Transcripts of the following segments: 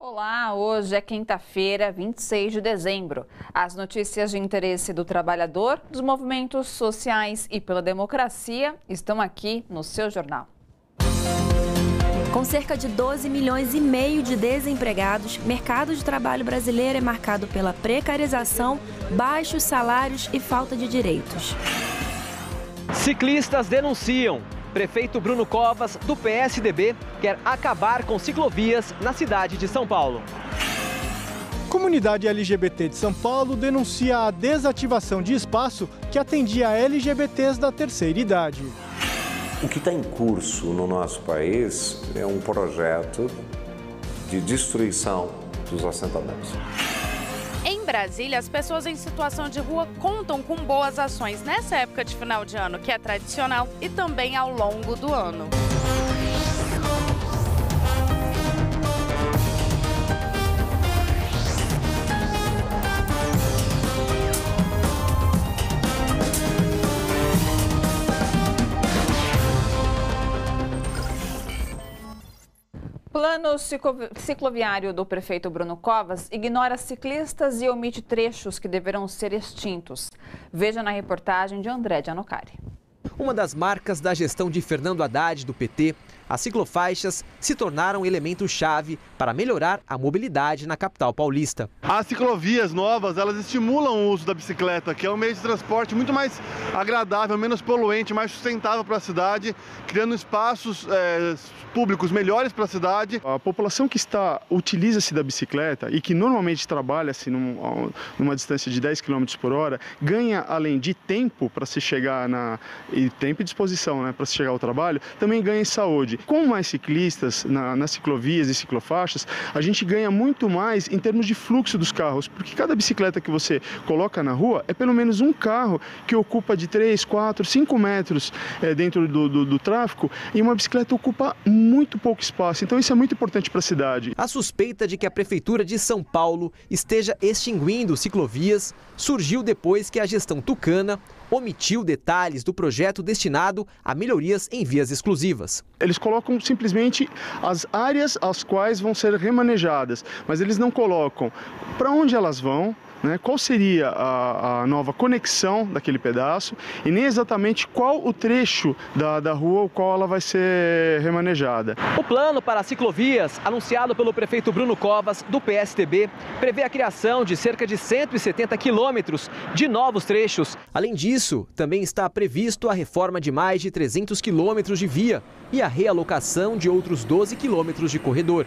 Olá, hoje é quinta-feira, 26 de dezembro. As notícias de interesse do trabalhador, dos movimentos sociais e pela democracia estão aqui no seu jornal. Com cerca de 12 milhões e meio de desempregados, o mercado de trabalho brasileiro é marcado pela precarização, baixos salários e falta de direitos. Ciclistas denunciam. Prefeito Bruno Covas, do PSDB, quer acabar com ciclovias na cidade de São Paulo. Comunidade LGBT de São Paulo denuncia a desativação de espaço que atendia a LGBTs da terceira idade. O que está em curso no nosso país é um projeto de destruição dos assentamentos. Em Brasília, as pessoas em situação de rua contam com boas ações nessa época de final de ano, que é tradicional, e também ao longo do ano. Plano cicloviário do prefeito Bruno Covas ignora ciclistas e omite trechos que deverão ser extintos. Veja na reportagem de André Gianocari. Uma das marcas da gestão de Fernando Haddad, do PT, as ciclofaixas se tornaram elemento-chave para melhorar a mobilidade na capital paulista. As ciclovias novas, elas estimulam o uso da bicicleta, que é um meio de transporte muito mais agradável, menos poluente, mais sustentável para a cidade, criando espaços públicos melhores para a cidade. A população que utiliza-se da bicicleta e que normalmente trabalha-se numa distância de 10 km por hora, ganha, além de tempo para se chegar e tempo e disposição, né, para se chegar ao trabalho, também ganha em saúde. Com mais ciclistas nas ciclovias e ciclofaixas, a gente ganha muito mais em termos de fluxo dos carros, porque cada bicicleta que você coloca na rua é pelo menos um carro que ocupa de 3, 4, 5 metros dentro do tráfego, e uma bicicleta ocupa muito pouco espaço. Então isso é muito importante para a cidade. A suspeita de que a Prefeitura de São Paulo esteja extinguindo ciclovias surgiu depois que a gestão tucana omitiu detalhes do projeto destinado a melhorias em vias exclusivas. Eles colocam simplesmente as áreas às quais vão ser remanejadas, mas eles não colocam para onde elas vão, né, qual seria a nova conexão daquele pedaço e nem exatamente qual o trecho da rua o qual ela vai ser remanejada. O plano para as ciclovias, anunciado pelo prefeito Bruno Covas, do PSDB, prevê a criação de cerca de 170 quilômetros de novos trechos. Além disso, também está previsto a reforma de mais de 300 quilômetros de via e a realocação de outros 12 quilômetros de corredor.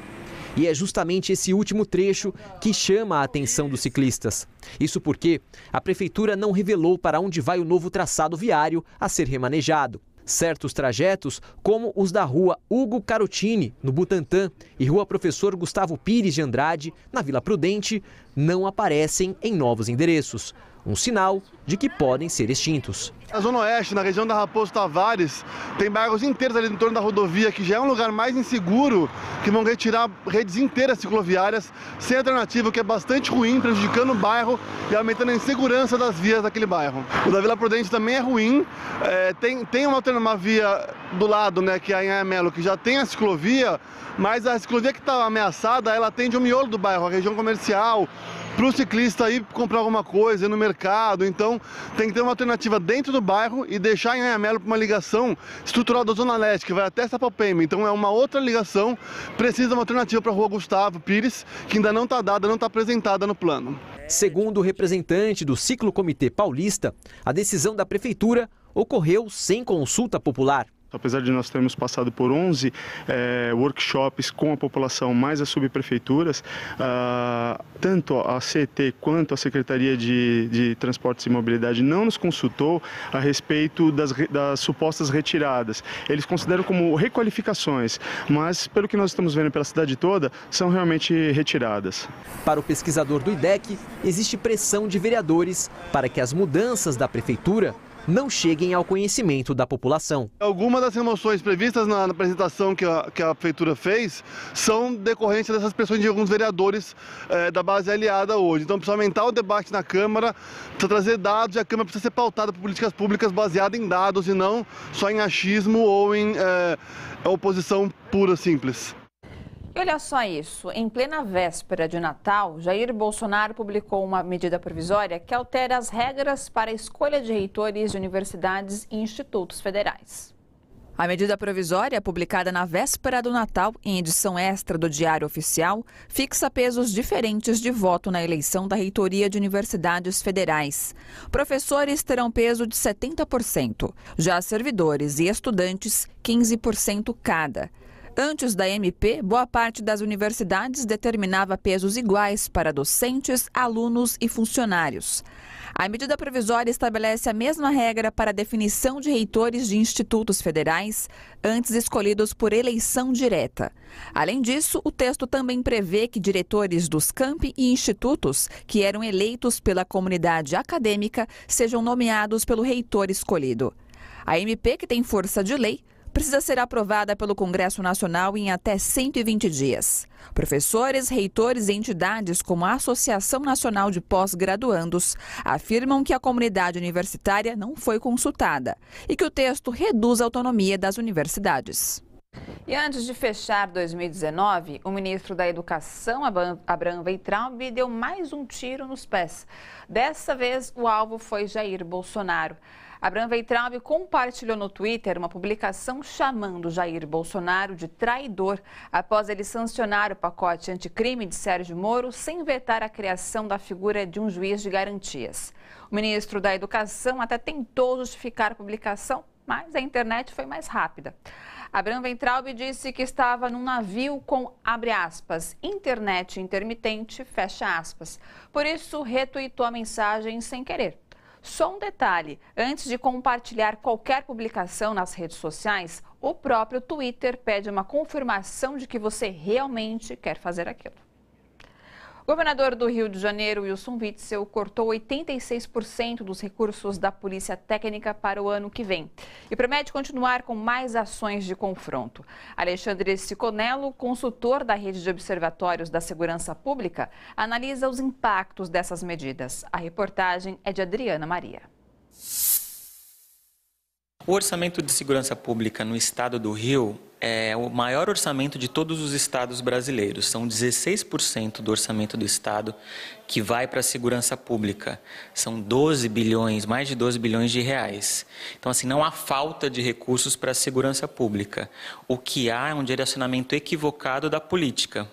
E é justamente esse último trecho que chama a atenção dos ciclistas. Isso porque a prefeitura não revelou para onde vai o novo traçado viário a ser remanejado. Certos trajetos, como os da rua Hugo Carotini, no Butantã, e rua Professor Gustavo Pires de Andrade, na Vila Prudente, não aparecem em novos endereços. Um sinal de que podem ser extintos. Na Zona Oeste, na região da Raposo Tavares, tem bairros inteiros ali em torno da rodovia, que já é um lugar mais inseguro, que vão retirar redes inteiras cicloviárias, sem alternativa, o que é bastante ruim, prejudicando o bairro e aumentando a insegurança das vias daquele bairro. O da Vila Prudente também é ruim, tem uma via do lado, né, que é a Anhanha Melo, que já tem a ciclovia, mas a ciclovia que está ameaçada, ela atende o miolo do bairro, a região comercial, para o ciclista ir comprar alguma coisa, ir no mercado. Então tem que ter uma alternativa dentro do bairro e deixar em Anhanha Melo para uma ligação estrutural da Zona Leste, que vai até Sapopemba. Então é uma outra ligação, precisa de uma alternativa para a rua Gustavo Pires, que ainda não está dada, não está apresentada no plano. Segundo o representante do Ciclocomitê Paulista, a decisão da prefeitura ocorreu sem consulta popular. Apesar de nós termos passado por 11 workshops com a população, mais as subprefeituras, tanto a CET quanto a Secretaria de Transportes e Mobilidade não nos consultou a respeito das supostas retiradas. Eles consideram como requalificações, mas pelo que nós estamos vendo pela cidade toda, são realmente retiradas. Para o pesquisador do IDEC, existe pressão de vereadores para que as mudanças da prefeitura não cheguem ao conhecimento da população. Algumas das remoções previstas na apresentação que a prefeitura fez são decorrência dessas pressões de alguns vereadores da base aliada hoje. Então precisa aumentar o debate na Câmara, precisa trazer dados e a Câmara precisa ser pautada por políticas públicas baseadas em dados e não só em achismo ou em oposição pura, simples. E olha só isso, em plena véspera de Natal, Jair Bolsonaro publicou uma medida provisória que altera as regras para a escolha de reitores de universidades e institutos federais. A medida provisória, publicada na véspera do Natal, em edição extra do Diário Oficial, fixa pesos diferentes de voto na eleição da reitoria de universidades federais. Professores terão peso de 70%, já servidores e estudantes, 15% cada. Antes da MP, boa parte das universidades determinava pesos iguais para docentes, alunos e funcionários. A medida provisória estabelece a mesma regra para a definição de reitores de institutos federais, antes escolhidos por eleição direta. Além disso, o texto também prevê que diretores dos campi e institutos que eram eleitos pela comunidade acadêmica sejam nomeados pelo reitor escolhido. A MP, que tem força de lei, precisa ser aprovada pelo Congresso Nacional em até 120 dias. Professores, reitores e entidades como a Associação Nacional de Pós-Graduandos afirmam que a comunidade universitária não foi consultada e que o texto reduz a autonomia das universidades. E antes de fechar 2019, o ministro da Educação, Abraham Weintraub, deu mais um tiro nos pés. Dessa vez, o alvo foi Jair Bolsonaro. Abraham Weintraub compartilhou no Twitter uma publicação chamando Jair Bolsonaro de traidor após ele sancionar o pacote anticrime de Sérgio Moro sem vetar a criação da figura de um juiz de garantias. O ministro da Educação até tentou justificar a publicação, mas a internet foi mais rápida. Abraham Weintraub disse que estava num navio com, abre aspas, internet intermitente, fecha aspas. Por isso, retuitou a mensagem sem querer. Só um detalhe, antes de compartilhar qualquer publicação nas redes sociais, o próprio Twitter pede uma confirmação de que você realmente quer fazer aquilo. O governador do Rio de Janeiro, Wilson Witzel, cortou 86% dos recursos da Polícia Técnica para o ano que vem e promete continuar com mais ações de confronto. Alexandre Siconello, consultor da Rede de Observatórios da Segurança Pública, analisa os impactos dessas medidas. A reportagem é de Adriana Maria. O orçamento de segurança pública no estado do Rio é o maior orçamento de todos os estados brasileiros. São 16% do orçamento do estado que vai para a segurança pública. São 12 bilhões, mais de 12 bilhões de reais. Então, assim, não há falta de recursos para a segurança pública. O que há é um direcionamento equivocado da política.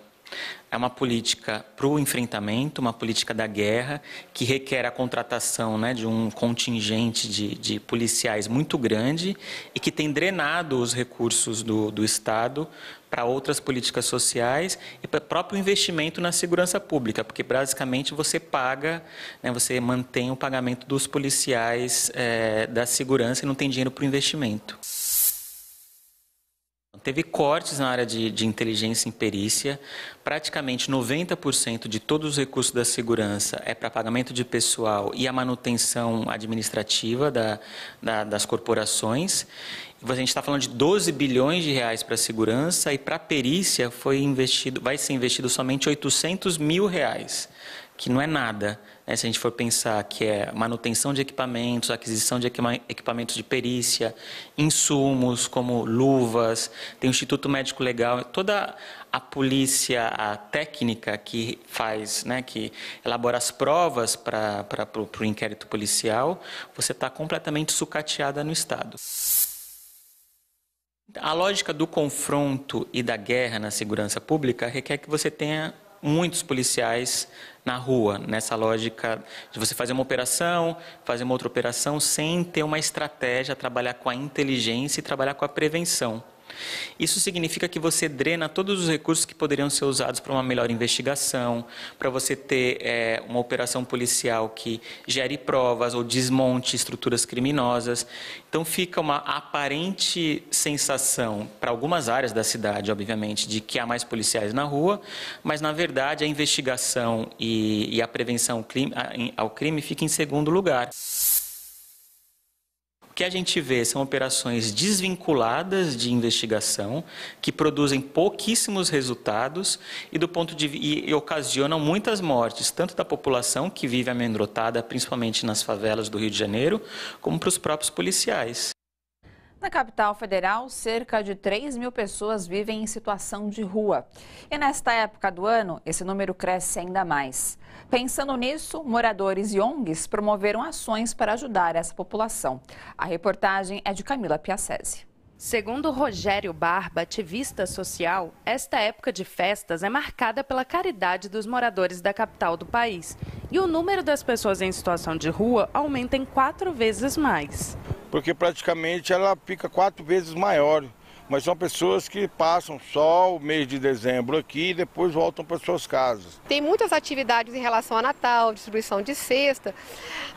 É uma política para o enfrentamento, uma política da guerra, que requer a contratação, de um contingente de policiais muito grande e que tem drenado os recursos do Estado para outras políticas sociais e para o próprio investimento na segurança pública, porque basicamente você paga, você mantém o pagamento dos policiais da segurança e não tem dinheiro para o investimento. Teve cortes na área de inteligência e perícia, praticamente 90% de todos os recursos da segurança é para pagamento de pessoal e a manutenção administrativa das corporações. A gente está falando de 12 bilhões de reais para a segurança e para a perícia vai ser investido somente 800 mil reais, que não é nada. Se a gente for pensar que é manutenção de equipamentos, aquisição de equipamentos de perícia, insumos como luvas, tem o Instituto Médico Legal, toda a polícia técnica que faz, que elabora as provas para o inquérito policial, você está completamente sucateada no Estado. A lógica do confronto e da guerra na segurança pública requer que você tenha muitos policiais na rua, nessa lógica de você fazer uma operação, fazer uma outra operação sem ter uma estratégia, trabalhar com a inteligência e trabalhar com a prevenção. Isso significa que você drena todos os recursos que poderiam ser usados para uma melhor investigação, para você ter uma operação policial que gere provas ou desmonte estruturas criminosas. Então fica uma aparente sensação, para algumas áreas da cidade, obviamente, de que há mais policiais na rua, mas na verdade a investigação e a prevenção ao crime fica em segundo lugar. O que a gente vê são operações desvinculadas de investigação, que produzem pouquíssimos resultados e ocasionam muitas mortes, tanto da população que vive amedrontada, principalmente nas favelas do Rio de Janeiro, como para os próprios policiais. Na capital federal, cerca de 3 mil pessoas vivem em situação de rua. E nesta época do ano, esse número cresce ainda mais. Pensando nisso, moradores e ONGs promoveram ações para ajudar essa população. A reportagem é de Camila Piacese. Segundo Rogério Barba, ativista social, esta época de festas é marcada pela caridade dos moradores da capital do país. E o número das pessoas em situação de rua aumenta em 4 vezes mais. Porque praticamente ela fica 4 vezes maior. Mas são pessoas que passam só o mês de dezembro aqui e depois voltam para suas casas. Tem muitas atividades em relação a Natal, distribuição de cesta.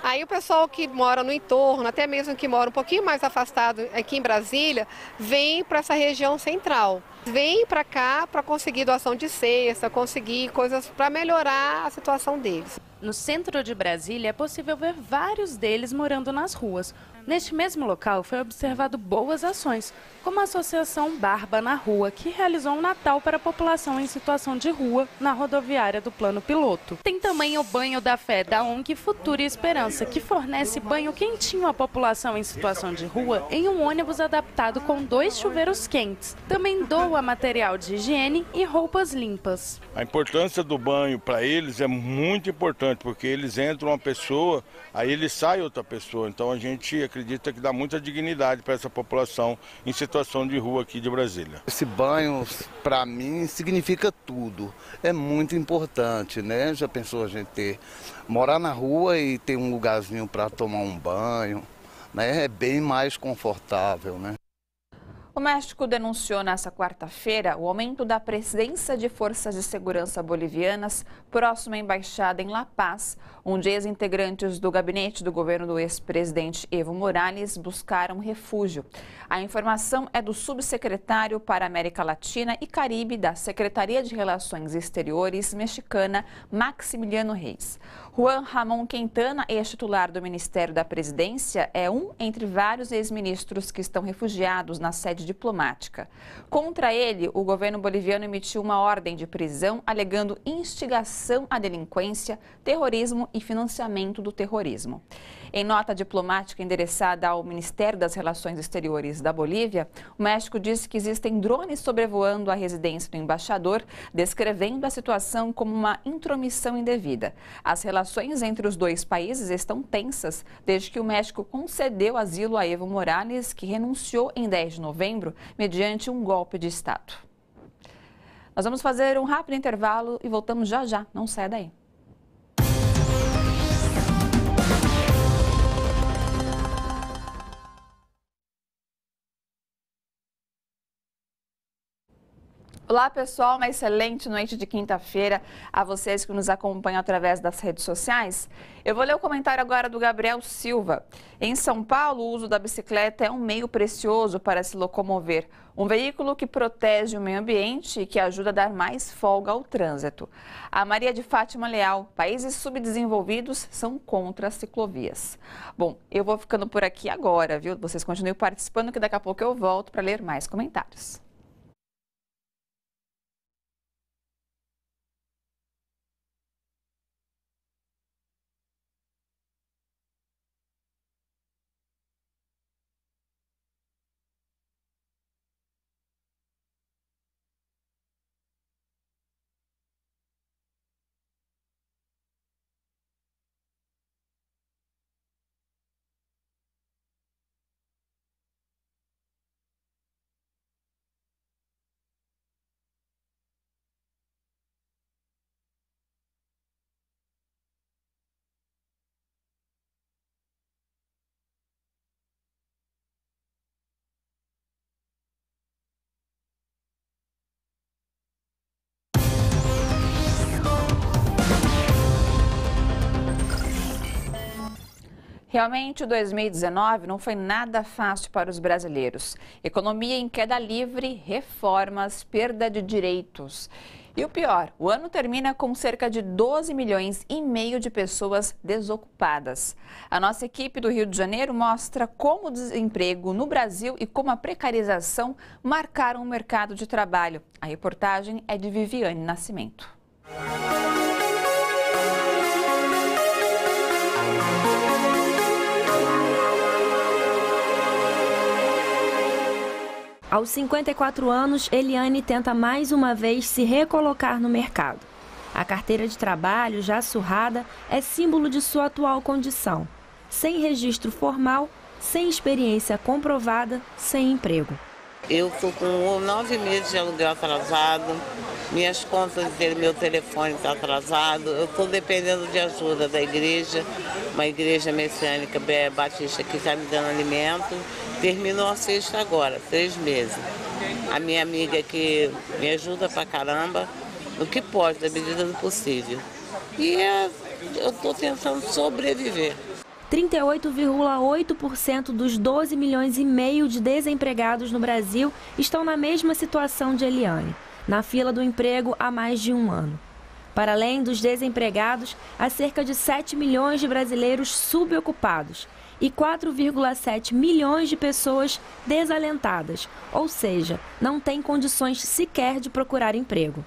Aí o pessoal que mora no entorno, até mesmo que mora um pouquinho mais afastado aqui em Brasília, vem para essa região central. Vem para cá para conseguir doação de cesta, conseguir coisas para melhorar a situação deles. No centro de Brasília é possível ver vários deles morando nas ruas. Neste mesmo local foi observado boas ações, como a Associação Barba na Rua, que realizou um Natal para a população em situação de rua na rodoviária do Plano Piloto. Tem também o Banho da Fé da ONG Futuro e Esperança, que fornece banho quentinho à população em situação de rua em um ônibus adaptado com 2 chuveiros quentes. Também doa material de higiene e roupas limpas. A importância do banho para eles é muito importante, porque eles entram uma pessoa, aí eles sai outra pessoa. Então a gente acredita que dá muita dignidade para essa população em situação de rua aqui de Brasília. Esse banho, para mim, significa tudo. É muito importante, né? Já pensou a gente morar na rua e ter um lugarzinho para tomar um banho, né? É bem mais confortável, né? O México denunciou nesta quarta-feira o aumento da presença de forças de segurança bolivianas próximo à embaixada em La Paz, onde ex-integrantes do gabinete do governo do ex-presidente Evo Morales buscaram refúgio. A informação é do subsecretário para a América Latina e Caribe da Secretaria de Relações Exteriores mexicana, Maximiliano Reis. Juan Ramón Quintana, ex-titular do Ministério da Presidência, é um entre vários ex-ministros que estão refugiados na sede diplomática. Contra ele, o governo boliviano emitiu uma ordem de prisão alegando instigação à delinquência, terrorismo e financiamento do terrorismo. Em nota diplomática endereçada ao Ministério das Relações Exteriores da Bolívia, o México disse que existem drones sobrevoando a residência do embaixador, descrevendo a situação como uma intromissão indevida. As relações entre os dois países estão tensas desde que o México concedeu asilo a Evo Morales, que renunciou em 10 de novembro mediante um golpe de Estado. Nós vamos fazer um rápido intervalo e voltamos já já. Não saia daí. Olá pessoal, uma excelente noite de quinta-feira a vocês que nos acompanham através das redes sociais. Eu vou ler o comentário agora do Gabriel Silva. Em São Paulo, o uso da bicicleta é um meio precioso para se locomover. Um veículo que protege o meio ambiente e que ajuda a dar mais folga ao trânsito. A Maria de Fátima Leal, países subdesenvolvidos são contra as ciclovias. Bom, eu vou ficando por aqui agora, viu? Vocês continuem participando que daqui a pouco eu volto para ler mais comentários. Realmente, 2019 não foi nada fácil para os brasileiros. Economia em queda livre, reformas, perda de direitos. E o pior, o ano termina com cerca de 12 milhões e meio de pessoas desocupadas. A nossa equipe do Rio de Janeiro mostra como o desemprego no Brasil e como a precarização marcaram o mercado de trabalho. A reportagem é de Viviane Nascimento. Aos 54 anos, Eliane tenta mais uma vez se recolocar no mercado. A carteira de trabalho, já surrada, é símbolo de sua atual condição. Sem registro formal, sem experiência comprovada, sem emprego. Eu estou com 9 meses de aluguel atrasado, minhas contas e meu telefone está atrasado, eu estou dependendo de ajuda da igreja, uma igreja messiânica batista que está me dando alimento. Terminou a sexta agora, 3 meses. A minha amiga que me ajuda pra caramba, no que pode, na medida do possível. E eu estou tentando sobreviver. 38,8% dos 12 milhões e meio de desempregados no Brasil estão na mesma situação de Eliane, na fila do emprego há mais de um ano. Para além dos desempregados, há cerca de 7 milhões de brasileiros subocupados e 4,7 milhões de pessoas desalentadas, ou seja, não têm condições sequer de procurar emprego.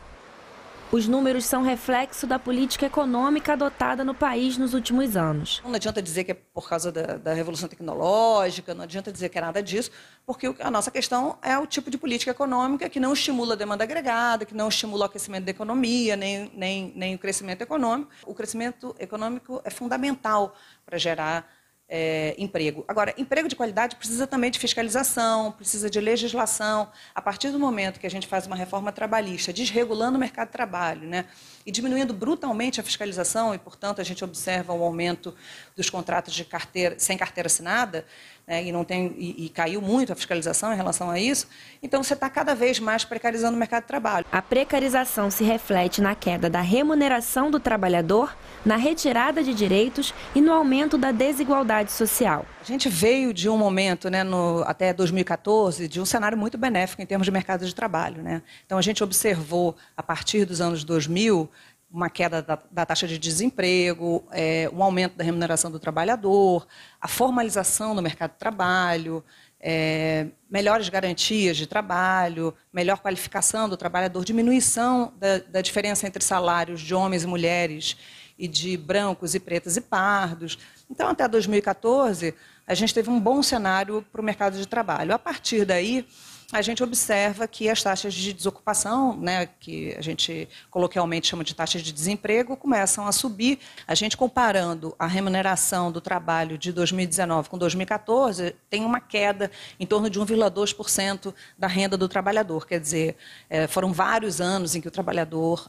Os números são reflexo da política econômica adotada no país nos últimos anos. Não adianta dizer que é por causa da revolução tecnológica, não adianta dizer que é nada disso, porque a nossa questão é o tipo de política econômica que não estimula a demanda agregada, que não estimula o aquecimento da economia, nem o crescimento econômico. O crescimento econômico é fundamental para gerar emprego. Agora, emprego de qualidade precisa também de fiscalização, precisa de legislação. A partir do momento que a gente faz uma reforma trabalhista, desregulando o mercado de trabalho, né, e diminuindo brutalmente a fiscalização, e, portanto, a gente observa o aumento dos contratos de sem carteira assinada, né, e caiu muito a fiscalização em relação a isso, então você está cada vez mais precarizando o mercado de trabalho. A precarização se reflete na queda da remuneração do trabalhador, na retirada de direitos e no aumento da desigualdade social. A gente veio de um momento, né, até 2014, de um cenário muito benéfico em termos de mercado de trabalho, né? Então, a gente observou, a partir dos anos 2000, uma queda da taxa de desemprego, um aumento da remuneração do trabalhador, a formalização do mercado de trabalho, melhores garantias de trabalho, melhor qualificação do trabalhador, diminuição da diferença entre salários de homens e mulheres e de brancos e pretos e pardos. Então, até 2014, a gente teve um bom cenário para o mercado de trabalho. A partir daí, a gente observa que as taxas de desocupação, né, que a gente coloquialmente chama de taxas de desemprego, começam a subir. A gente, comparando a remuneração do trabalho de 2019 com 2014, tem uma queda em torno de 1,2% da renda do trabalhador. Quer dizer, foram vários anos em que o trabalhador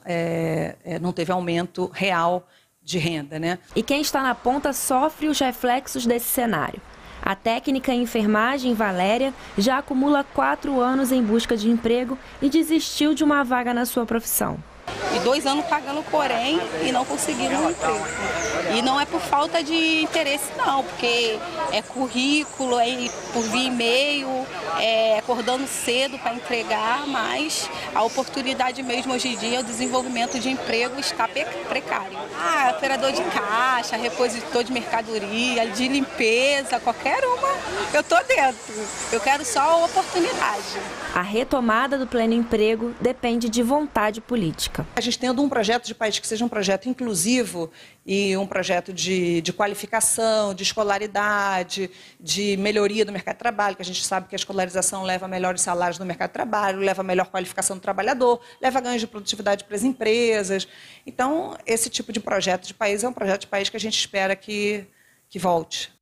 não teve aumento real de renda, né? E quem está na ponta sofre os reflexos desse cenário. A técnica em enfermagem, Valéria, já acumula 4 anos em busca de emprego e desistiu de uma vaga na sua profissão. E 2 anos pagando Corém e não conseguindo um emprego. E não é por falta de interesse, não, porque é currículo, é por via e-mail, acordando cedo para entregar, mas a oportunidade mesmo hoje em dia, o desenvolvimento de emprego está precário. Operador de caixa, repositor de mercadoria, de limpeza, qualquer uma, eu estou dentro. Eu quero só a oportunidade. A retomada do pleno emprego depende de vontade política. A gente tendo um projeto de país que seja um projeto inclusivo e um projeto de qualificação, de escolaridade, de melhoria do mercado de trabalho, que a gente sabe que a escolarização leva a melhores salários no mercado de trabalho, leva a melhor qualificação do trabalhador, leva a ganhos de produtividade para as empresas. Então, esse tipo de projeto de país é um projeto de país que a gente espera que volte.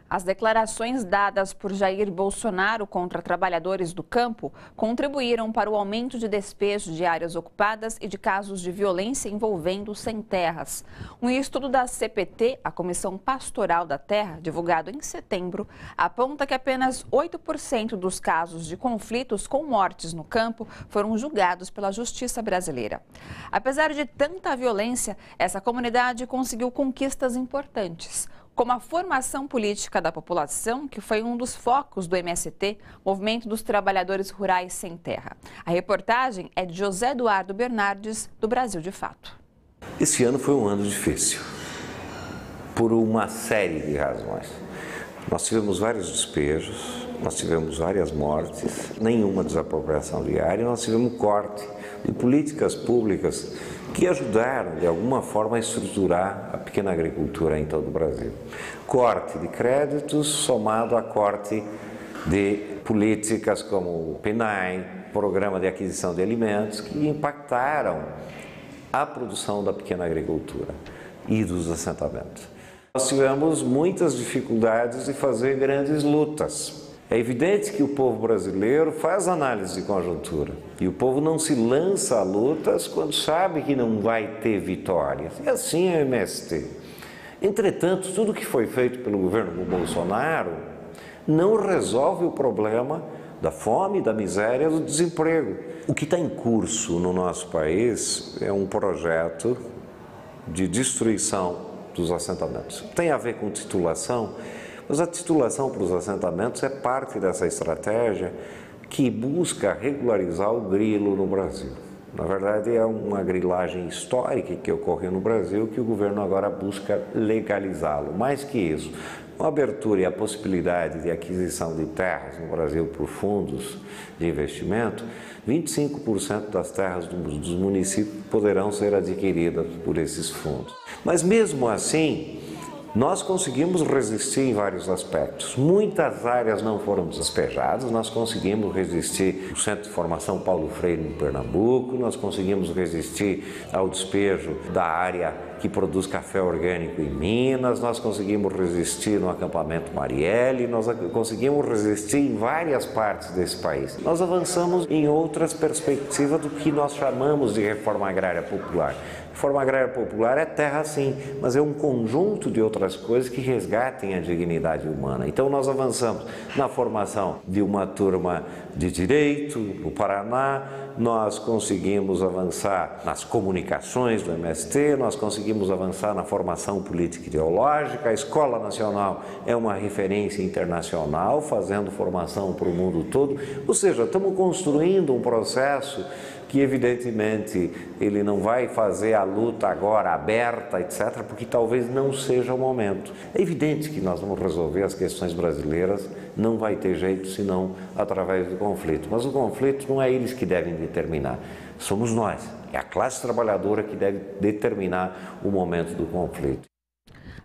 As declarações dadas por Jair Bolsonaro contra trabalhadores do campo contribuíram para o aumento de despejos de áreas ocupadas e de casos de violência envolvendo sem-terras. Um estudo da CPT, a Comissão Pastoral da Terra, divulgado em setembro, aponta que apenas 8% dos casos de conflitos com mortes no campo foram julgados pela Justiça brasileira. Apesar de tanta violência, essa comunidade conseguiu conquistas importantes, como a formação política da população, que foi um dos focos do MST, Movimento dos Trabalhadores Rurais Sem Terra. A reportagem é de José Eduardo Bernardes, do Brasil de Fato. Esse ano foi um ano difícil, por uma série de razões. Nós tivemos vários despejos, nós tivemos várias mortes, nenhuma desapropriação de área, nós tivemos corte de políticas públicas que ajudaram, de alguma forma, a estruturar a pequena agricultura em todo o Brasil. Corte de créditos somado a corte de políticas como o PNAE, Programa de Aquisição de Alimentos, que impactaram a produção da pequena agricultura e dos assentamentos. Nós tivemos muitas dificuldades de fazer grandes lutas. É evidente que o povo brasileiro faz análise de conjuntura e o povo não se lança a lutas quando sabe que não vai ter vitórias. E assim é o MST. Entretanto, tudo que foi feito pelo governo Bolsonaro não resolve o problema da fome, da miséria, do desemprego. O que está em curso no nosso país é um projeto de destruição dos assentamentos. Tem a ver com titulação, mas a titulação para os assentamentos é parte dessa estratégia que busca regularizar o grilo no Brasil. Na verdade, é uma grilagem histórica que ocorreu no Brasil que o governo agora busca legalizá-lo. Mais que isso, com a abertura e a possibilidade de aquisição de terras no Brasil por fundos de investimento, 25% das terras dos municípios poderão ser adquiridas por esses fundos. Mas mesmo assim, nós conseguimos resistir em vários aspectos. Muitas áreas não foram despejadas, nós conseguimos resistir ao Centro de Formação Paulo Freire em Pernambuco, nós conseguimos resistir ao despejo da área que produz café orgânico em Minas, nós conseguimos resistir no acampamento Marielle, nós conseguimos resistir em várias partes desse país. Nós avançamos em outras perspectivas do que nós chamamos de reforma agrária popular. Reforma agrária popular é terra sim, mas é um conjunto de outras coisas que resgatem a dignidade humana. Então nós avançamos na formação de uma turma de direito no Paraná, nós conseguimos avançar nas comunicações do MST, nós conseguimos avançar na formação política ideológica, a Escola Nacional é uma referência internacional, fazendo formação para o mundo todo, ou seja, estamos construindo um processo que evidentemente ele não vai fazer a luta agora aberta, etc., porque talvez não seja o momento. É evidente que nós vamos resolver as questões brasileiras, não vai ter jeito senão através do conflito. Mas o conflito não é eles que devem determinar, somos nós. É a classe trabalhadora que deve determinar o momento do conflito.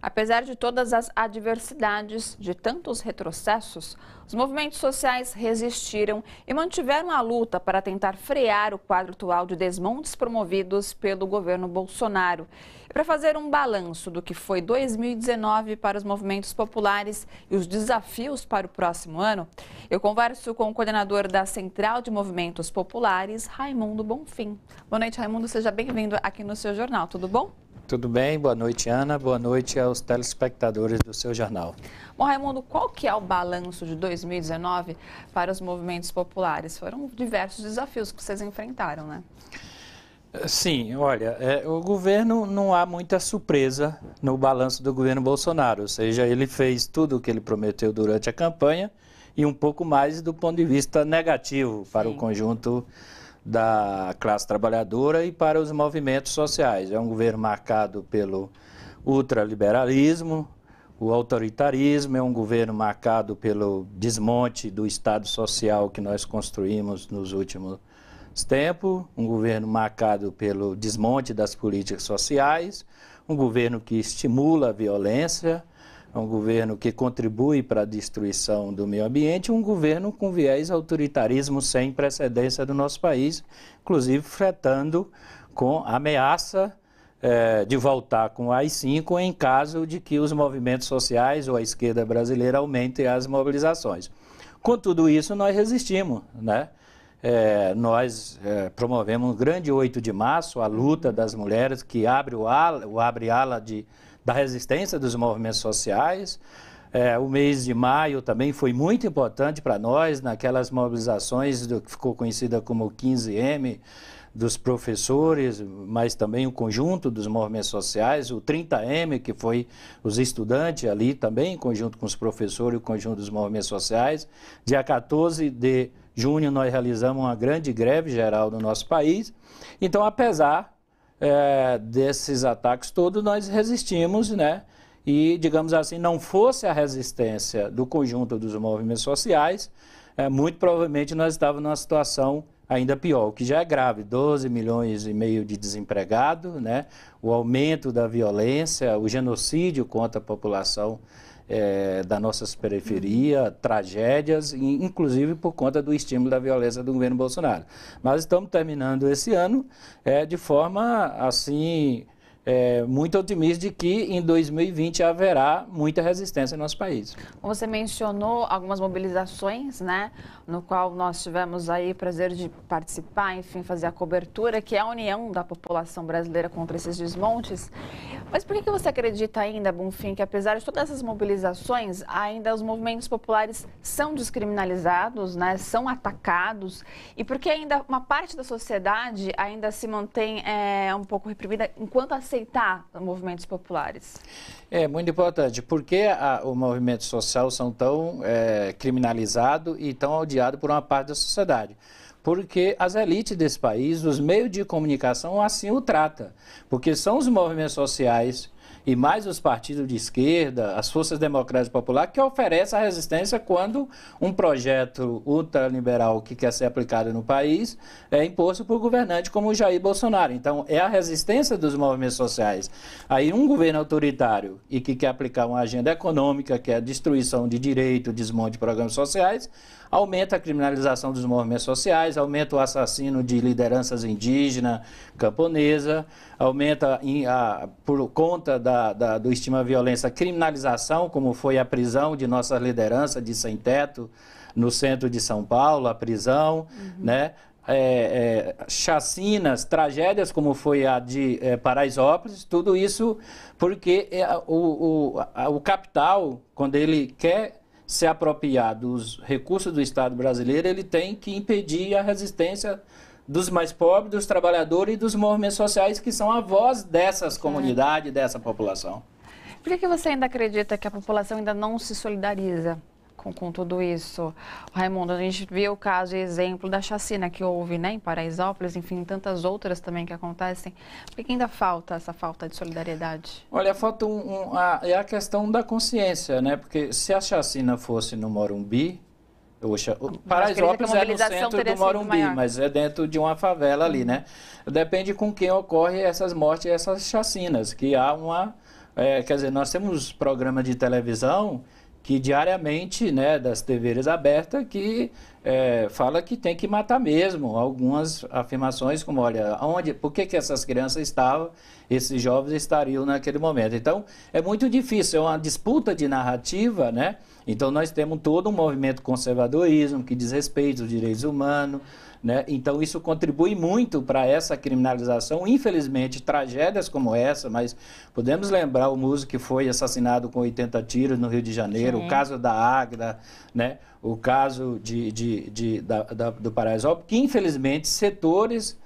Apesar de todas as adversidades, de tantos retrocessos, os movimentos sociais resistiram e mantiveram a luta para tentar frear o quadro atual de desmontes promovidos pelo governo Bolsonaro. E para fazer um balanço do que foi 2019 para os movimentos populares e os desafios para o próximo ano, eu converso com o coordenador da Central de Movimentos Populares, Raimundo Bonfim. Boa noite, Raimundo. Seja bem-vindo aqui no seu jornal. Tudo bom? Tudo bem, boa noite, Ana, boa noite aos telespectadores do seu jornal. Bom, Raimundo, qual que é o balanço de 2019 para os movimentos populares? Foram diversos desafios que vocês enfrentaram, né? Sim, olha, o governo não há muita surpresa no balanço do governo Bolsonaro, ou seja, ele fez tudo o que ele prometeu durante a campanha e um pouco mais do ponto de vista negativo para o conjunto da classe trabalhadora e para os movimentos sociais. É um governo marcado pelo ultraliberalismo, o autoritarismo, é um governo marcado pelo desmonte do Estado social que nós construímos nos últimos tempos, um governo marcado pelo desmonte das políticas sociais, um governo que estimula a violência, é um governo que contribui para a destruição do meio ambiente, um governo com viés autoritarismo sem precedência do nosso país, inclusive fretando com ameaça de voltar com o AI-5 em caso de que os movimentos sociais ou a esquerda brasileira aumentem as mobilizações. Com tudo isso, nós resistimos, né? Nós promovemos um grande 8 de março, a luta das mulheres que abre ala da resistência dos movimentos sociais. O mês de maio também foi muito importante para nós, naquelas mobilizações que ficou conhecida como 15M, dos professores, mas também o conjunto dos movimentos sociais, o 30M, que foi os estudantes ali também, em conjunto com os professores e o conjunto dos movimentos sociais. Dia 14 de junho nós realizamos uma grande greve geral no nosso país. Então, apesar desses ataques todos, nós resistimos, né? E, digamos assim, não fosse a resistência do conjunto dos movimentos sociais, muito provavelmente nós estávamos numa situação ainda pior, o que já é grave, 12 milhões e meio de desempregados, né? O aumento da violência, o genocídio contra a população das nossas periferias, tragédias, inclusive por conta do estímulo da violência do governo Bolsonaro. Mas estamos terminando esse ano de forma assim muito otimista de que em 2020 haverá muita resistência no nosso país. Você mencionou algumas mobilizações, né, no qual nós tivemos aí o prazer de participar, enfim, fazer a cobertura, que é a união da população brasileira contra esses desmontes. Mas por que você acredita ainda, Bonfim, que apesar de todas essas mobilizações, ainda os movimentos populares são descriminalizados, né, são atacados, e por que ainda uma parte da sociedade ainda se mantém um pouco reprimida enquanto aceitar movimentos populares? É muito importante. Por que o movimento social são tão criminalizados e tão odiados por uma parte da sociedade? Porque as elites desse país, os meios de comunicação assim o tratam. Porque são os movimentos sociais e mais os partidos de esquerda, as forças democráticas populares, que oferecem a resistência quando um projeto ultraliberal que quer ser aplicado no país é imposto por governante como o Jair Bolsonaro. Então, é a resistência dos movimentos sociais. Aí, um governo autoritário e que quer aplicar uma agenda econômica, que é a destruição de direito, desmonte de programas sociais, aumenta a criminalização dos movimentos sociais, aumenta o assassino de lideranças indígenas, camponesa, aumenta por conta do estímulo à violência a criminalização, como foi a prisão de nossas lideranças de sem-teto no centro de São Paulo, a prisão, né? Chacinas, tragédias como foi a de Paraisópolis, tudo isso porque o capital, quando ele quer se apropriar dos recursos do Estado brasileiro, ele tem que impedir a resistência dos mais pobres, dos trabalhadores e dos movimentos sociais que são a voz dessas comunidades, dessa população. Por que você ainda acredita que a população ainda não se solidariza com tudo isso? Raimundo, a gente viu o caso e exemplo da chacina que houve, né, em Paraisópolis, enfim, tantas outras também que acontecem. Por que ainda falta essa falta de solidariedade? Olha, falta a questão da consciência, né? Porque se a chacina fosse no Morumbi, Paraisópolis é no centro do Morumbi, mas é dentro de uma favela ali, né? Depende com quem ocorre essas mortes e essas chacinas, que há quer dizer, nós temos programas de televisão que diariamente, né, das TVs abertas, que fala que tem que matar mesmo. Algumas afirmações como, olha, por que essas crianças estavam, esses jovens estariam naquele momento. Então, é muito difícil, é uma disputa de narrativa, né? Então, nós temos todo um movimento conservadorismo que diz respeito aos direitos humanos, né? Então, isso contribui muito para essa criminalização. Infelizmente, tragédias como essa, mas podemos lembrar o músico que foi assassinado com 80 tiros no Rio de Janeiro, sim, o caso da Águeda, né? O caso do Paraisópolis, que infelizmente setores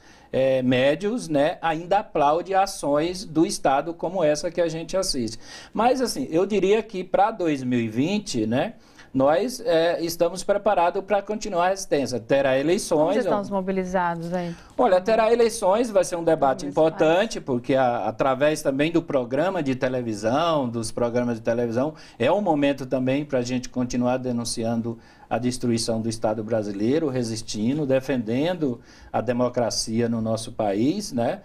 médios, né, ainda aplaudem ações do Estado como essa que a gente assiste. Mas, assim, eu diria que para 2020, né, nós estamos preparados para continuar a resistência. Terá eleições. Como vocês estão mobilizados aí? Olha, terá eleições, vai ser um debate importante, porque através também do programa de televisão, dos programas de televisão, é um momento também para a gente continuar denunciando a destruição do Estado brasileiro, resistindo, defendendo a democracia no nosso país, né?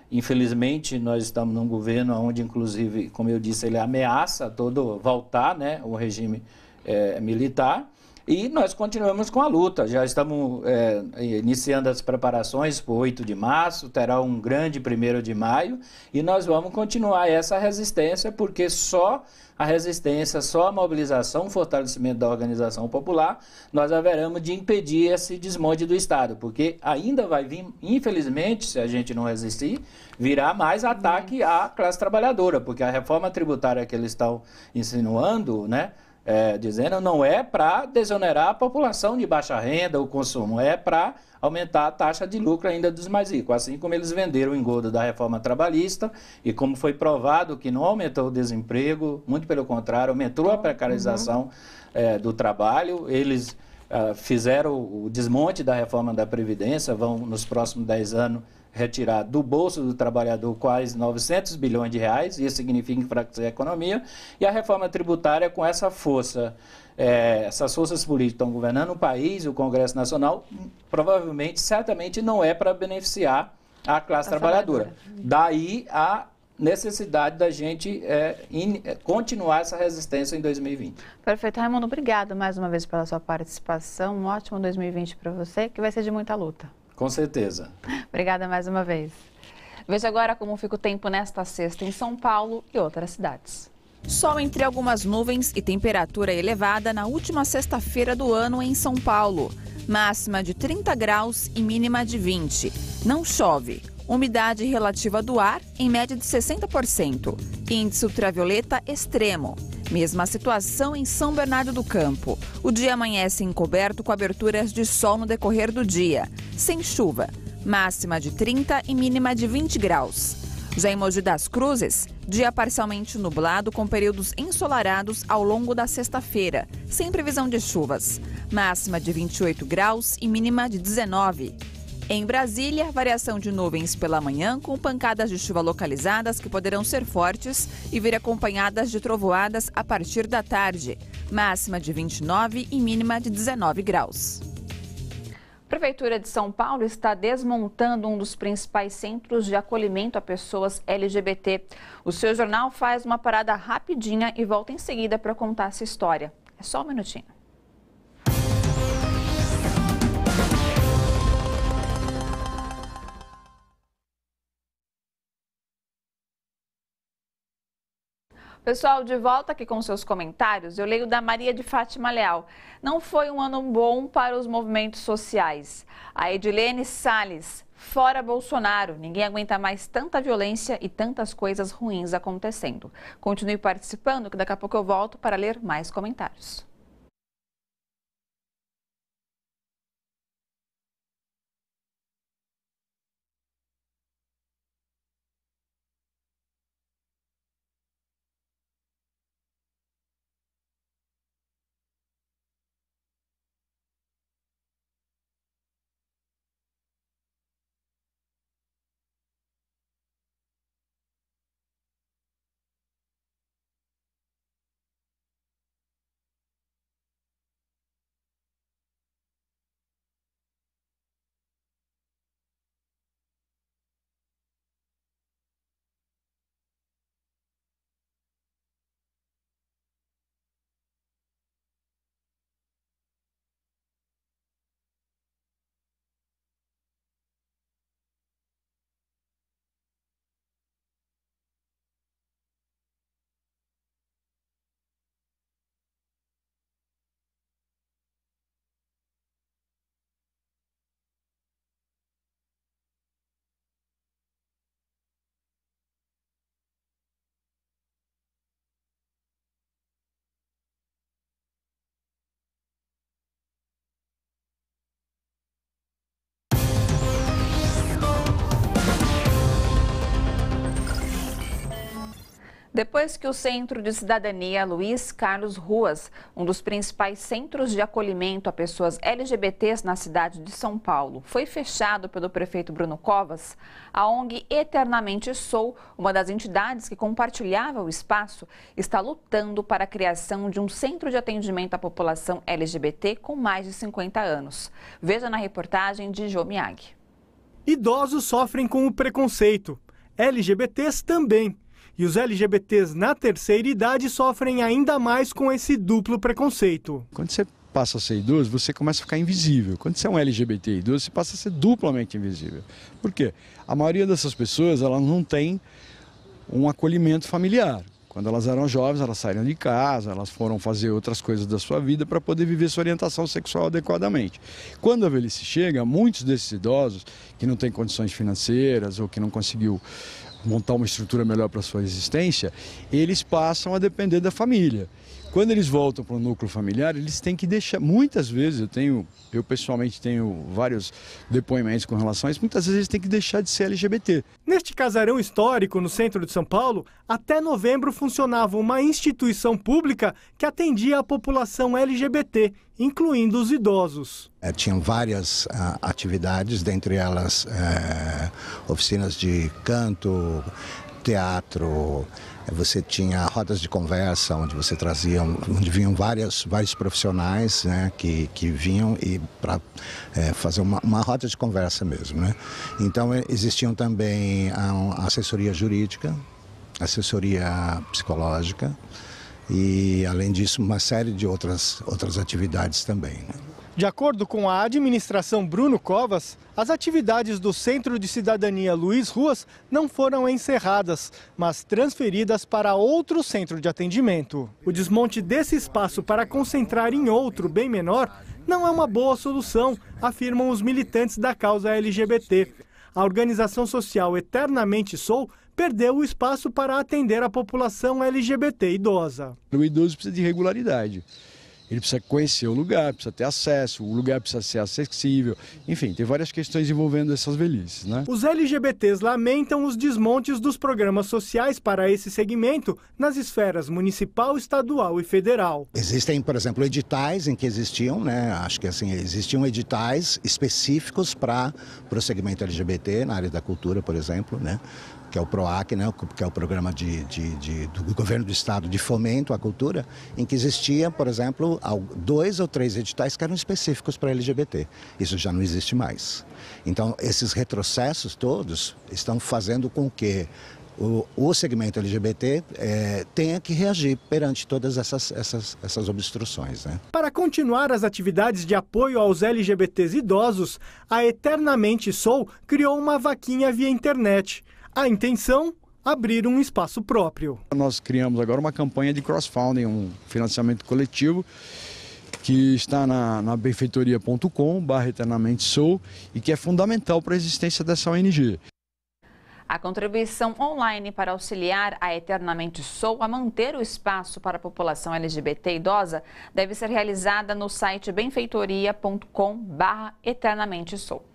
Infelizmente, nós estamos num governo onde, inclusive, como eu disse, ele ameaça voltar, né, o regime militar. E nós continuamos com a luta. Já estamos iniciando as preparações para o 8 de março, terá um grande 1º de maio, e nós vamos continuar essa resistência, porque só a resistência, só a mobilização, o fortalecimento da organização popular, nós haveremos de impedir esse desmonte do Estado, porque ainda vai vir, infelizmente, se a gente não resistir, virá mais ataque à classe trabalhadora, porque a reforma tributária que eles estão insinuando, né, dizendo não é para desonerar a população de baixa renda, o consumo, é para aumentar a taxa de lucro ainda dos mais ricos, assim como eles venderam o engodo da reforma trabalhista e como foi provado que não aumentou o desemprego, muito pelo contrário, aumentou a precarização do trabalho. Eles fizeram o desmonte da reforma da Previdência, vão nos próximos 10 anos retirar do bolso do trabalhador quase 900 bilhões de reais, isso significa enfraquecer a economia, e a reforma tributária com essa força, essas forças políticas estão governando o país, o Congresso Nacional, provavelmente, certamente não é para beneficiar a classe trabalhadora. Daí necessidade da gente continuar essa resistência em 2020. Perfeito. Raimundo, obrigado mais uma vez pela sua participação. Um ótimo 2020 para você, que vai ser de muita luta. Com certeza. Obrigada mais uma vez. Veja agora como fica o tempo nesta sexta em São Paulo e outras cidades. Sol entre algumas nuvens e temperatura elevada na última sexta-feira do ano em São Paulo. Máxima de 30 graus e mínima de 20. Não chove. Umidade relativa do ar em média de 60%. Índice ultravioleta extremo. Mesma situação em São Bernardo do Campo. O dia amanhece encoberto com aberturas de sol no decorrer do dia, sem chuva. Máxima de 30 e mínima de 20 graus. Já em Mogi das Cruzes, dia parcialmente nublado com períodos ensolarados ao longo da sexta-feira, sem previsão de chuvas. Máxima de 28 graus e mínima de 19. Em Brasília, variação de nuvens pela manhã com pancadas de chuva localizadas que poderão ser fortes e vir acompanhadas de trovoadas a partir da tarde. Máxima de 29 e mínima de 19 graus. A Prefeitura de São Paulo está desmontando um dos principais centros de acolhimento a pessoas LGBT. O seu jornal faz uma parada rapidinha e volta em seguida para contar essa história. É só um minutinho. Pessoal, de volta aqui com seus comentários, eu leio da Maria de Fátima Leal. Não foi um ano bom para os movimentos sociais. A Edilene Salles, fora Bolsonaro, ninguém aguenta mais tanta violência e tantas coisas ruins acontecendo. Continue participando que daqui a pouco eu volto para ler mais comentários. Depois que o Centro de Cidadania Luiz Carlos Ruas, um dos principais centros de acolhimento a pessoas LGBTs na cidade de São Paulo, foi fechado pelo prefeito Bruno Covas, a ONG Eternamente Sou, uma das entidades que compartilhava o espaço, está lutando para a criação de um centro de atendimento à população LGBT com mais de 50 anos. Veja na reportagem de Jô Miyagi. Idosos sofrem com o preconceito, LGBTs também. E os LGBTs na terceira idade sofrem ainda mais com esse duplo preconceito. Quando você passa a ser idoso, você começa a ficar invisível. Quando você é um LGBT idoso, você passa a ser duplamente invisível. Por quê? A maioria dessas pessoas, elas não tem um acolhimento familiar. Quando elas eram jovens, elas saíram de casa, elas foram fazer outras coisas da sua vida para poder viver sua orientação sexual adequadamente. Quando a velhice chega, muitos desses idosos que não têm condições financeiras ou que não conseguiu montar uma estrutura melhor para a sua existência, eles passam a depender da família. Quando eles voltam para o núcleo familiar, eles têm que deixar, muitas vezes, eu pessoalmente tenho vários depoimentos com relação a isso, muitas vezes eles têm que deixar de ser LGBT. Neste casarão histórico, no centro de São Paulo, até novembro funcionava uma instituição pública que atendia a população LGBT, incluindo os idosos. Tinham várias atividades, dentre elas oficinas de canto, teatro. Você tinha rodas de conversa, onde vinham vários profissionais, né, que vinham para fazer uma roda de conversa mesmo, né? Então existiam também a assessoria jurídica, assessoria psicológica e, além disso, uma série de outras atividades também, né? De acordo com a administração Bruno Covas, as atividades do Centro de Cidadania Luiz Ruas não foram encerradas, mas transferidas para outro centro de atendimento. O desmonte desse espaço para concentrar em outro bem menor não é uma boa solução, afirmam os militantes da causa LGBT. A organização social Eternamente Sou perdeu o espaço para atender a população LGBT idosa. O idoso precisa de regularidade. Ele precisa conhecer o lugar, precisa ter acesso, o lugar precisa ser acessível. Enfim, tem várias questões envolvendo essas velhices, né? Os LGBTs lamentam os desmontes dos programas sociais para esse segmento nas esferas municipal, estadual e federal. Existem, por exemplo, editais em que existiam, né? Acho que assim, existiam editais específicos para o segmento LGBT, na área da cultura, por exemplo, né? Que é o PROAC, né, que é o programa do governo do estado de fomento à cultura, em que existia, por exemplo, 2 ou 3 editais que eram específicos para LGBT. Isso já não existe mais. Então, esses retrocessos todos estão fazendo com que o segmento LGBT tenha que reagir perante todas essas obstruções, né? Para continuar as atividades de apoio aos LGBTs idosos, a Eternamente Sou criou uma vaquinha via internet. A intenção? Abrir um espaço próprio. Nós criamos agora uma campanha de crowdfunding, um financiamento coletivo, que está na benfeitoria.com/eternamente-sou e que é fundamental para a existência dessa ONG. A contribuição online para auxiliar a Eternamente Sou a manter o espaço para a população LGBT idosa deve ser realizada no site benfeitoria.com/eternamente-sou.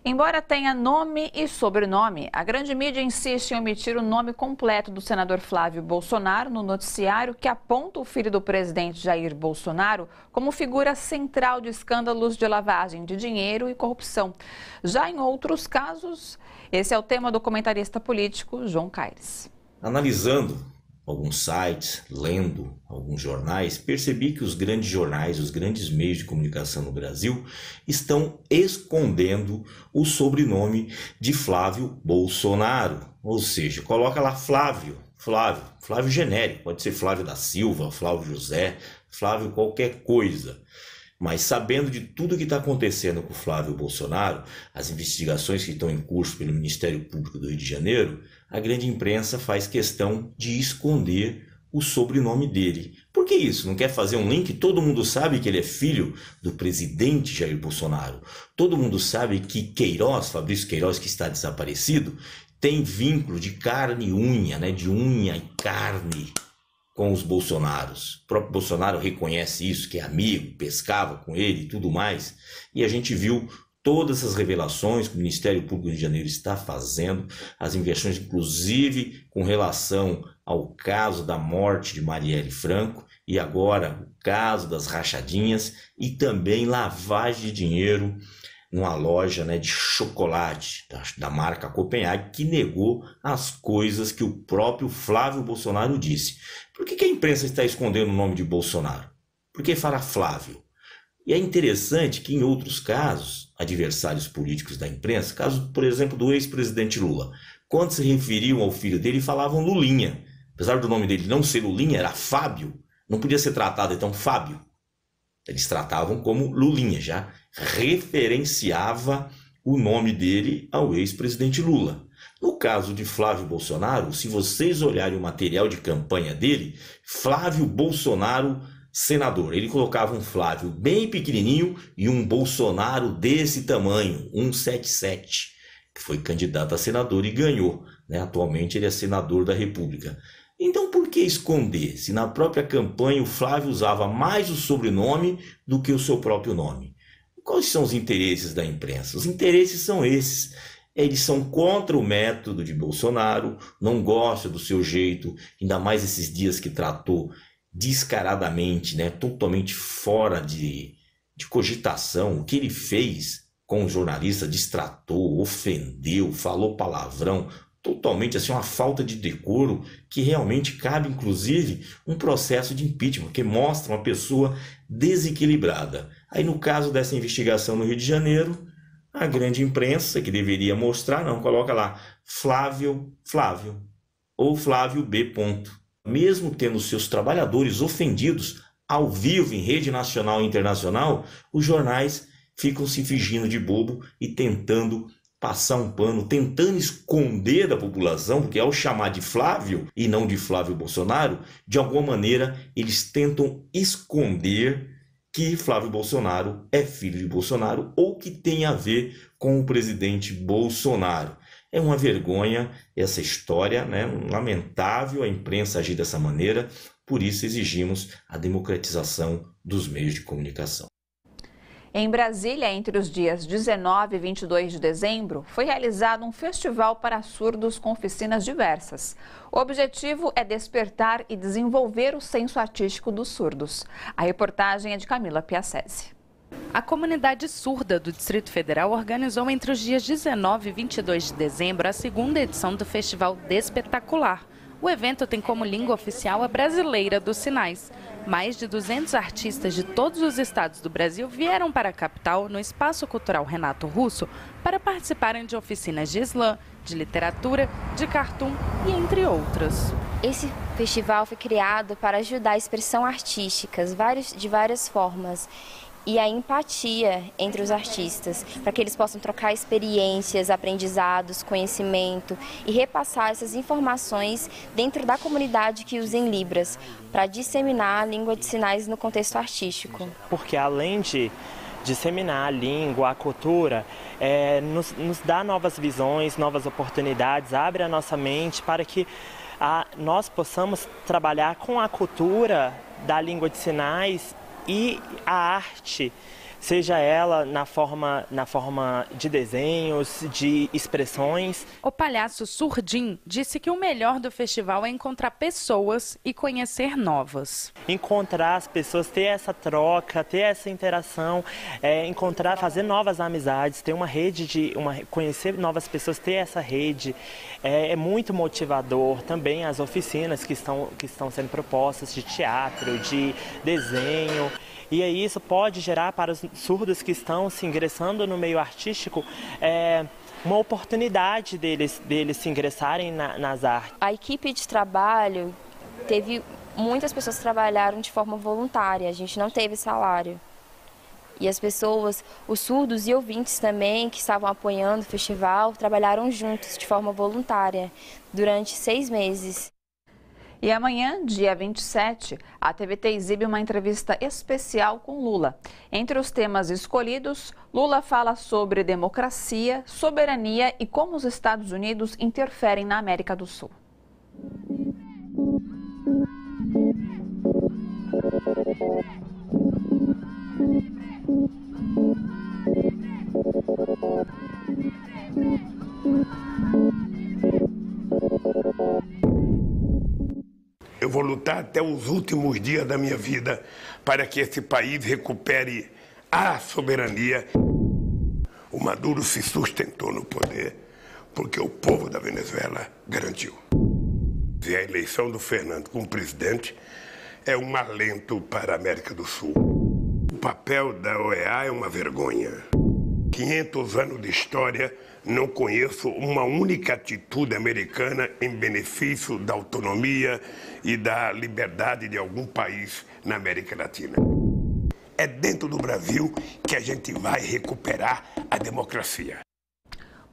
Embora tenha nome e sobrenome, a grande mídia insiste em omitir o nome completo do senador Flávio Bolsonaro no noticiário que aponta o filho do presidente Jair Bolsonaro como figura central de escândalos de lavagem de dinheiro e corrupção. Já em outros casos, esse é o tema do comentarista político João Caires. Analisando alguns sites, lendo alguns jornais, percebi que os grandes jornais, os grandes meios de comunicação no Brasil estão escondendo o sobrenome de Flávio Bolsonaro. Ou seja, coloca lá Flávio genérico, pode ser Flávio da Silva, Flávio José, Flávio qualquer coisa. Mas sabendo de tudo que está acontecendo com o Flávio Bolsonaro, as investigações que estão em curso pelo Ministério Público do Rio de Janeiro, a grande imprensa faz questão de esconder o sobrenome dele. Por que isso? Não quer fazer um link? Todo mundo sabe que ele é filho do presidente Jair Bolsonaro. Todo mundo sabe que Queiroz, Fabrício Queiroz, que está desaparecido, tem vínculo de carne e unha, né? De unha e carne com os Bolsonaros. O próprio Bolsonaro reconhece isso, que é amigo, pescava com ele e tudo mais. E a gente viu todas essas revelações que o Ministério Público do Rio de Janeiro está fazendo, as investigações, inclusive, com relação ao caso da morte de Marielle Franco e agora o caso das rachadinhas e também lavagem de dinheiro numa loja, né, de chocolate da marca Copenhague, que negou as coisas que o próprio Flávio Bolsonaro disse. Por que a imprensa está escondendo o nome de Bolsonaro? Por que fala Flávio? E é interessante que em outros casos, adversários políticos da imprensa, caso, por exemplo, do ex-presidente Lula, quando se referiam ao filho dele, falavam Lulinha. Apesar do nome dele não ser Lulinha, era Fábio, não podia ser tratado então Fábio. Eles tratavam como Lulinha, já referenciava o nome dele ao ex-presidente Lula. No caso de Flávio Bolsonaro, se vocês olharem o material de campanha dele, Flávio Bolsonaro senador. Ele colocava um Flávio bem pequenininho e um Bolsonaro desse tamanho, 177, que foi candidato a senador e ganhou, né? Atualmente ele é senador da República. Então por que esconder, se na própria campanha o Flávio usava mais o sobrenome do que o seu próprio nome? Quais são os interesses da imprensa? Os interesses são esses. Eles são contra o método de Bolsonaro, não gostam do seu jeito, ainda mais esses dias que tratou descaradamente, né, totalmente fora de cogitação. O que ele fez com o jornalista, destratou, ofendeu, falou palavrão, totalmente assim, uma falta de decoro que realmente cabe, inclusive, um processo de impeachment, que mostra uma pessoa desequilibrada. Aí no caso dessa investigação no Rio de Janeiro, a grande imprensa, que deveria mostrar, não, coloca lá, Flávio. ou Flávio B. Mesmo tendo seus trabalhadores ofendidos ao vivo em rede nacional e internacional, os jornais ficam se fingindo de bobo e tentando passar um pano, tentando esconder da população, porque ao chamar de Flávio e não de Flávio Bolsonaro, de alguma maneira eles tentam esconder que Flávio Bolsonaro é filho de Bolsonaro ou que tem a ver com o presidente Bolsonaro. É uma vergonha essa história, né? Lamentável a imprensa agir dessa maneira, por isso exigimos a democratização dos meios de comunicação. Em Brasília, entre os dias 19 e 22 de dezembro, foi realizado um festival para surdos com oficinas diversas. O objetivo é despertar e desenvolver o senso artístico dos surdos. A reportagem é de Camila Piacese. A comunidade surda do Distrito Federal organizou entre os dias 19 e 22 de dezembro a segunda edição do Festival Despetacular. O evento tem como língua oficial a brasileira dos sinais. Mais de 200 artistas de todos os estados do Brasil vieram para a capital, no Espaço Cultural Renato Russo, para participarem de oficinas de slam, de literatura, de cartoon e entre outras. Esse festival foi criado para ajudar a expressão artística de várias formas e a empatia entre os artistas, para que eles possam trocar experiências, aprendizados, conhecimento e repassar essas informações dentro da comunidade que usa em Libras, para disseminar a língua de sinais no contexto artístico. Porque além de disseminar a língua, a cultura, nos dá novas visões, novas oportunidades, abre a nossa mente para que nós possamos trabalhar com a cultura da língua de sinais e a arte, seja ela na forma de desenhos, de expressões. O palhaço Surdim disse que o melhor do festival é encontrar pessoas e conhecer novas. Encontrar as pessoas, ter essa troca, ter essa interação, fazer novas amizades, ter uma rede conhecer novas pessoas, ter essa rede, é muito motivador. Também as oficinas que estão sendo propostas de teatro, de desenho. E aí isso pode gerar para os surdos que estão se ingressando no meio artístico uma oportunidade deles se ingressarem nas artes. A equipe de trabalho muitas pessoas que trabalharam de forma voluntária, a gente não teve salário. E as pessoas, os surdos e ouvintes também, que estavam apoiando o festival, trabalharam juntos de forma voluntária durante 6 meses. E amanhã, dia 27, a TVT exibe uma entrevista especial com Lula. Entre os temas escolhidos, Lula fala sobre democracia, soberania e como os Estados Unidos interferem na América do Sul. Eu vou lutar até os últimos dias da minha vida para que esse país recupere a soberania. O Maduro se sustentou no poder porque o povo da Venezuela garantiu. E a eleição do Fernando como presidente é um alento para a América do Sul. O papel da OEA é uma vergonha. 500 anos de história, não conheço uma única atitude americana em benefício da autonomia e da liberdade de algum país na América Latina. É dentro do Brasil que a gente vai recuperar a democracia.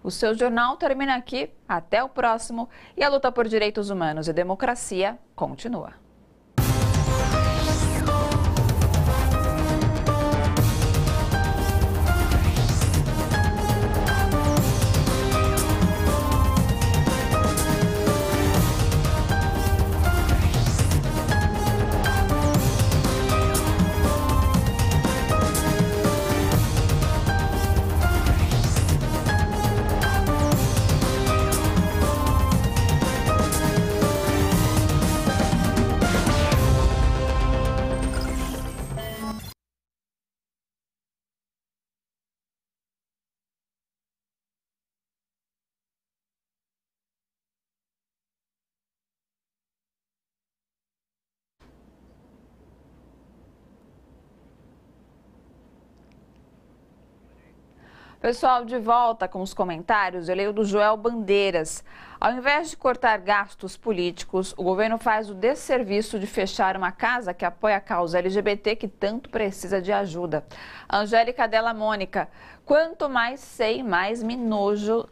O seu jornal termina aqui. Até o próximo. E a luta por direitos humanos e democracia continua. Pessoal, de volta com os comentários, eu leio do Joel Bandeiras. Ao invés de cortar gastos políticos, o governo faz o desserviço de fechar uma casa que apoia a causa LGBT que tanto precisa de ajuda. Angélica Della Mônica, quanto mais sei, mais me nojo,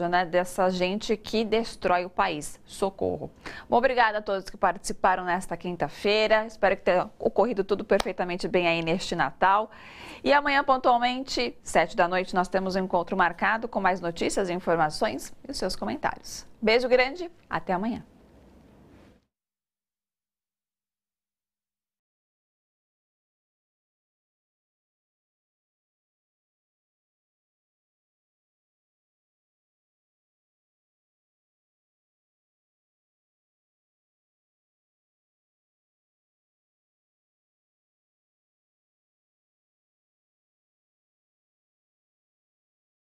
né, dessa gente que destrói o país. Socorro. Bom, obrigada a todos que participaram nesta quinta-feira. Espero que tenha ocorrido tudo perfeitamente bem aí neste Natal. E amanhã, pontualmente, 7 da noite, nós temos um encontro marcado com mais notícias, informações e os seus comentários. Beijo grande, até amanhã.